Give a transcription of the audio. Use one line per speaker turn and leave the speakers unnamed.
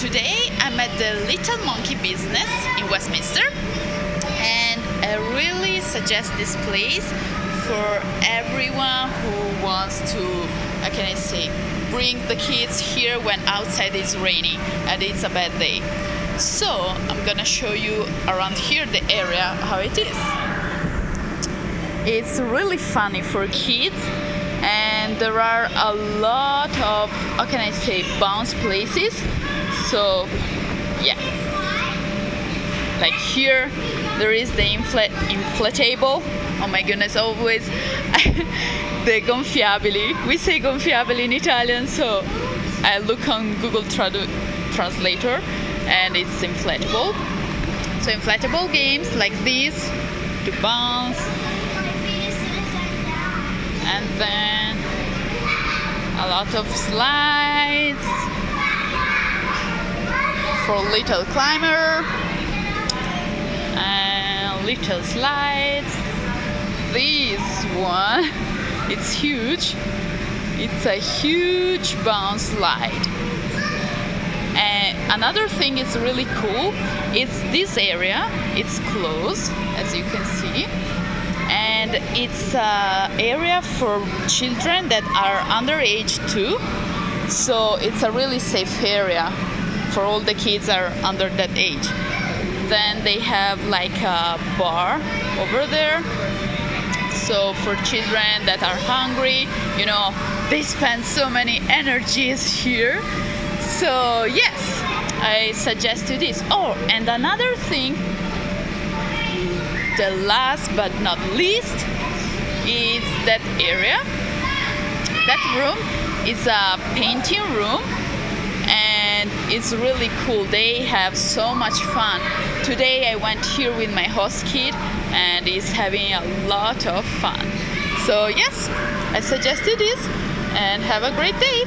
Today I'm at the Little Monkey Bizness in Westminster, and I really suggest this place for everyone who wants to, how can I say, bring the kids here when outside is raining and it's a bad day. So I'm gonna show you around here the area how it is. It's really funny for kids, and there are a lot of, how can I say, bounce places. So yeah, like here there is the inflatable. Oh my goodness, always the gonfiabili. We say gonfiabili in Italian, so I look on Google Translator and it's inflatable. So inflatable games like these to bounce, and then a lot of slides for little climber and little slides. This one, it's huge. It's a huge bounce slide. And another thing is really cool. It's this area. It's closed, as you can see, and it's an area for children that are under age 2. So it's a really safe area for all the kids are under that age. Then they have like a bar over there. So for children that are hungry, you know, they spend so many energies here. So yes, I suggest you this. Oh, and another thing, the last but not least, is that area. That room is a painting room, and it's really cool. They have so much fun. Today I went here with my host kid, and he's having a lot of fun. So yes, I suggest you this, and have a great day.